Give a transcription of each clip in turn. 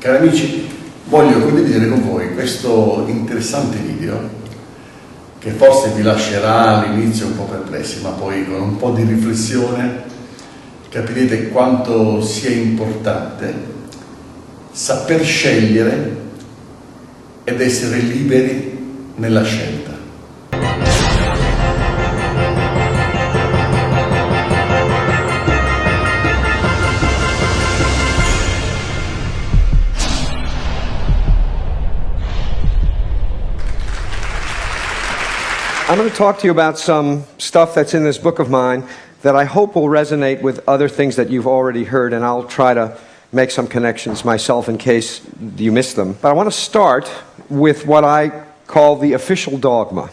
Cari amici, voglio condividere con voi questo interessante video che forse vi lascerà all'inizio un po' perplessi, ma poi con un po' di riflessione capirete quanto sia importante saper scegliere ed essere liberi nella scelta. I'm going to talk to you about some stuff that's in this book of mine that I hope will resonate with other things that you've already heard, and I'll try to make some connections myself in case you missed them. But I want to start with what I call the official dogma.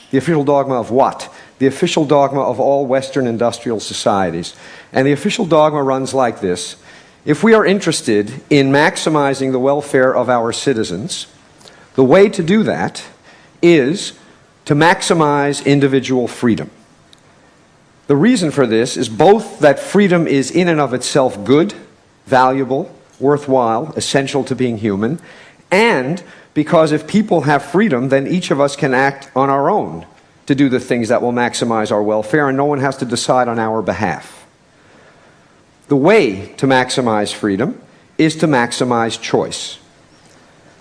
The official dogma of what? The official dogma of all Western industrial societies. And the official dogma runs like this. If we are interested in maximizing the welfare of our citizens, the way to do that is to maximize individual freedom. The reason for this is both that freedom is in and of itself good, valuable, worthwhile, essential to being human, and because if people have freedom, then each of us can act on our own to do the things that will maximize our welfare, and no one has to decide on our behalf. The way to maximize freedom is to maximize choice.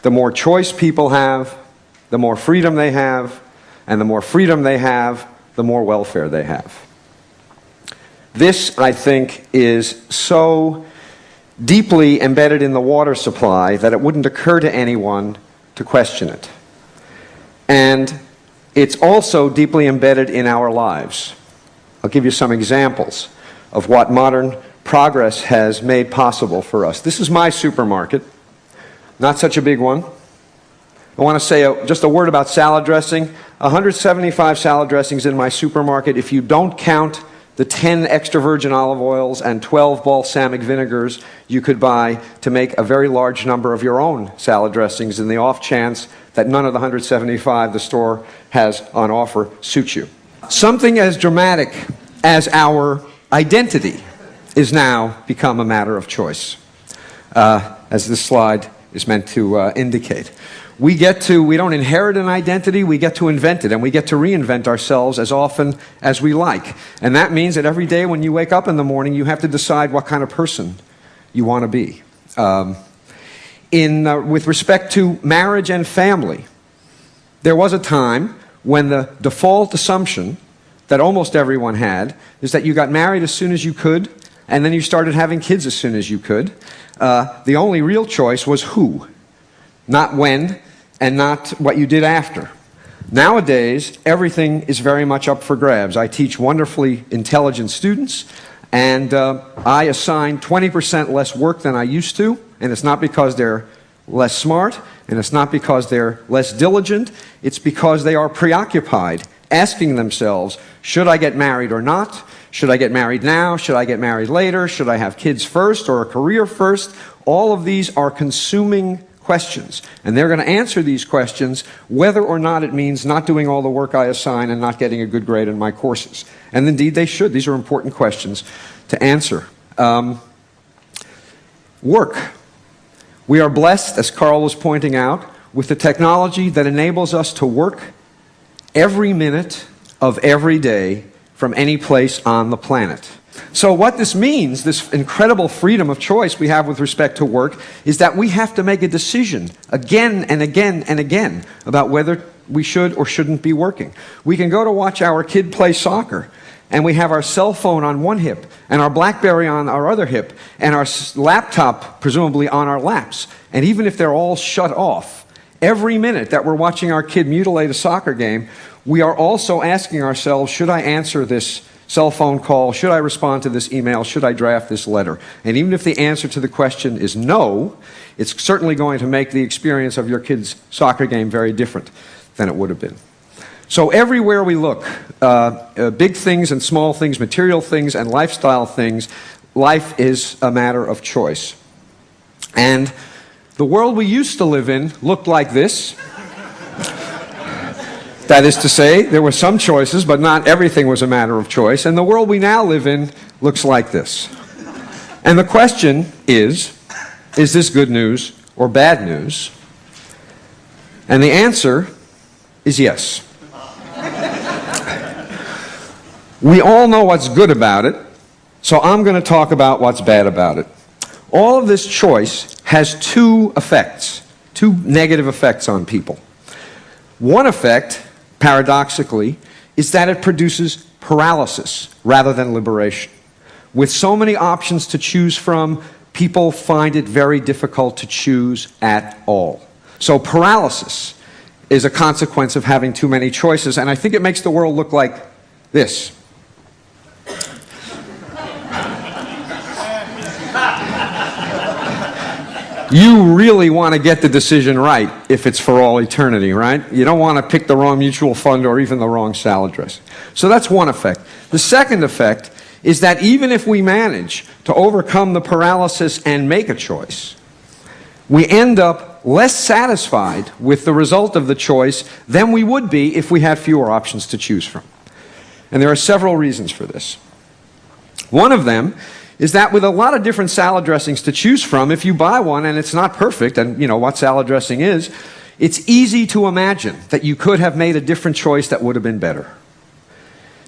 The more choice people have, the more freedom they have, and the more freedom they have, the more welfare they have. This, I think, is so deeply embedded in the water supply that it wouldn't occur to anyone to question it. And it's also deeply embedded in our lives. I'll give you some examples of what modern progress has made possible for us. This is my supermarket, not such a big one. I want to say just a word about salad dressing. 175 salad dressings in my supermarket. If you don't count the 10 extra virgin olive oils and 12 balsamic vinegars you could buy to make a very large number of your own salad dressings in the off chance that none of the 175 the store has on offer suits you. Something as dramatic as our identity is now become a matter of choice, as this slide is meant to indicate. We don't inherit an identity, we get to invent it, and we get to reinvent ourselves as often as we like. And that means that every day when you wake up in the morning, you have to decide what kind of person you want to be. With respect to marriage and family, there was a time when the default assumption that almost everyone had is that you got married as soon as you could, and then you started having kids as soon as you could. The only real choice was who, not when, and not what you did after. Nowadays, everything is very much up for grabs. I teach wonderfully intelligent students, and I assign 20% less work than I used to, and it's not because they're less smart, and it's not because they're less diligent, it's because they are preoccupied, asking themselves, should I get married or not? Should I get married now? Should I get married later? Should I have kids first or a career first? All of these are consuming questions, and they're going to answer these questions whether or not it means not doing all the work I assign and not getting a good grade in my courses. And indeed they should. These are important questions to answer. Work. We are blessed, as Carl was pointing out, with the technology that enables us to work every minute of every day from any place on the planet. So what this means, this incredible freedom of choice we have with respect to work, is that we have to make a decision again and again and again about whether we should or shouldn't be working. We can go to watch our kid play soccer, and we have our cell phone on one hip, and our BlackBerry on our other hip, and our laptop presumably on our laps. And even if they're all shut off, every minute that we're watching our kid mutilate a soccer game, we are also asking ourselves, should I answer this cell phone call? Should I respond to this email? Should I draft this letter? And even if the answer to the question is no, it's certainly going to make the experience of your kid's soccer game very different than it would have been. So everywhere we look, big things and small things, material things and lifestyle things, life is a matter of choice. And the world we used to live in looked like this. That is to say, there were some choices, but not everything was a matter of choice. And the world we now live in looks like this. And the question is this good news or bad news? And the answer is yes. We all know what's good about it, so I'm going to talk about what's bad about it. All of this choice has two effects, two negative effects on people. One effect, paradoxically, is that it produces paralysis rather than liberation. With so many options to choose from, people find it very difficult to choose at all. So paralysis is a consequence of having too many choices, and I think it makes the world look like this. You really want to get the decision right if it's for all eternity, right? You don't want to pick the wrong mutual fund or even the wrong salad dressing. So that's one effect. The second effect is that even if we manage to overcome the paralysis and make a choice, we end up less satisfied with the result of the choice than we would be if we had fewer options to choose from. And there are several reasons for this. One of them is that with a lot of different salad dressings to choose from, if you buy one and it's not perfect, and you know what salad dressing is, it's easy to imagine that you could have made a different choice that would have been better.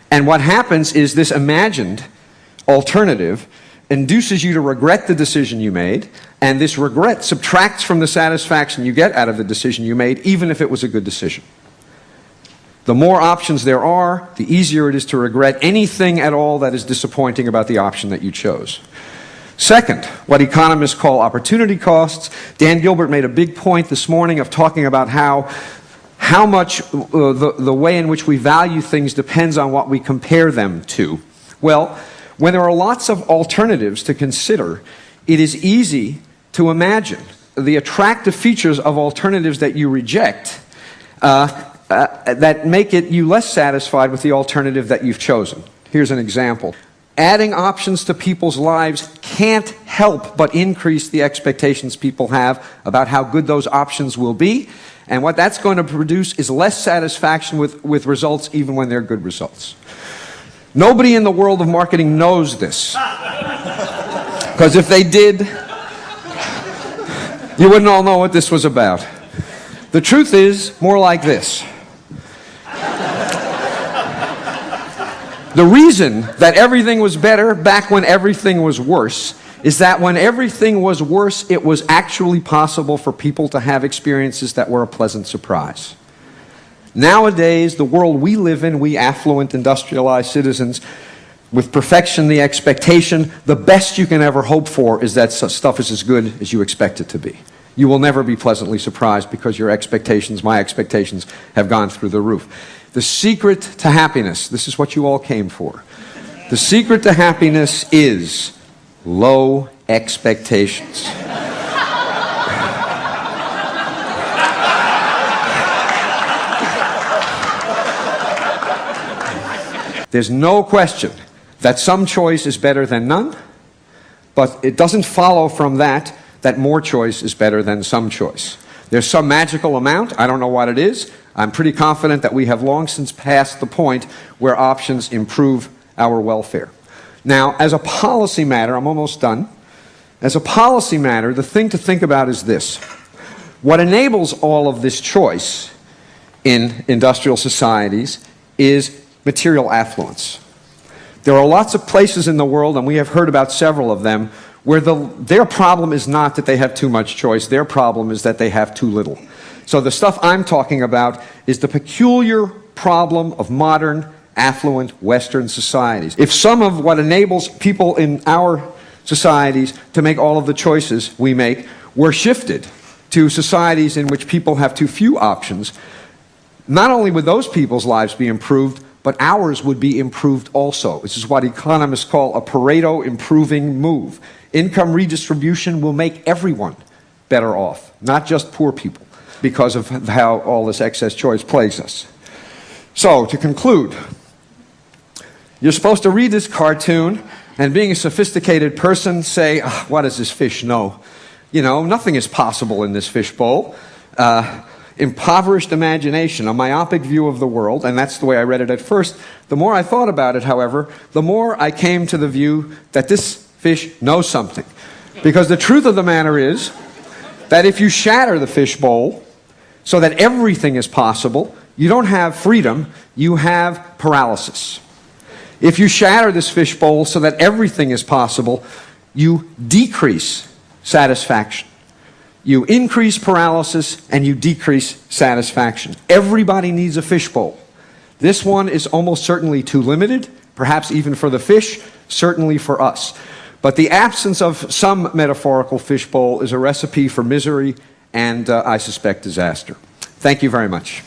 And what happens is this imagined alternative induces you to regret the decision you made, and this regret subtracts from the satisfaction you get out of the decision you made, even if it was a good decision. The more options there are, the easier it is to regret anything at all that is disappointing about the option that you chose. Second, what economists call opportunity costs. Dan Gilbert made a big point this morning of talking about how much the way in which we value things depends on what we compare them to. Well, when there are lots of alternatives to consider, it is easy to imagine the attractive features of alternatives that you reject that make you less satisfied with the alternative that you've chosen. Here's an example. Adding options to people's lives can't help but increase the expectations people have about how good those options will be, and what that's going to produce is less satisfaction with results even when they're good results. Nobody in the world of marketing knows this, because if they did, you wouldn't all know what this was about. The truth is more like this. The reason that everything was better back when everything was worse is that when everything was worse, it was actually possible for people to have experiences that were a pleasant surprise. Nowadays, the world we live in, we affluent, industrialized citizens, with perfection, the expectation, the best you can ever hope for is that stuff is as good as you expect it to be. You will never be pleasantly surprised because your expectations, my expectations, have gone through the roof. The secret to happiness, this is what you all came for. The secret to happiness is low expectations. There's no question that some choice is better than none, but it doesn't follow from that more choice is better than some choice. There's some magical amount, I don't know what it is. I'm pretty confident that we have long since passed the point where options improve our welfare. Now, as a policy matter, I'm almost done. As a policy matter, the thing to think about is this. What enables all of this choice in industrial societies is material affluence. There are lots of places in the world, and we have heard about several of them, where their problem is not that they have too much choice, their problem is that they have too little. So the stuff I'm talking about is the peculiar problem of modern, affluent, Western societies. If some of what enables people in our societies to make all of the choices we make were shifted to societies in which people have too few options, not only would those people's lives be improved, but ours would be improved also. This is what economists call a Pareto improving move. Income redistribution will make everyone better off, not just poor people, because of how all this excess choice plagues us. So, to conclude, you're supposed to read this cartoon and, being a sophisticated person, say, what does this fish know? You know, nothing is possible in this fishbowl. Impoverished imagination, a myopic view of the world, and that's the way I read it at first. The more I thought about it, however, the more I came to the view that this fish knows something. Because the truth of the matter is that if you shatter the fishbowl so that everything is possible, you don't have freedom, you have paralysis. If you shatter this fishbowl so that everything is possible, you decrease satisfaction. You increase paralysis and you decrease satisfaction. Everybody needs a fishbowl. This one is almost certainly too limited, perhaps even for the fish, certainly for us. But the absence of some metaphorical fishbowl is a recipe for misery and, I suspect, disaster. Thank you very much.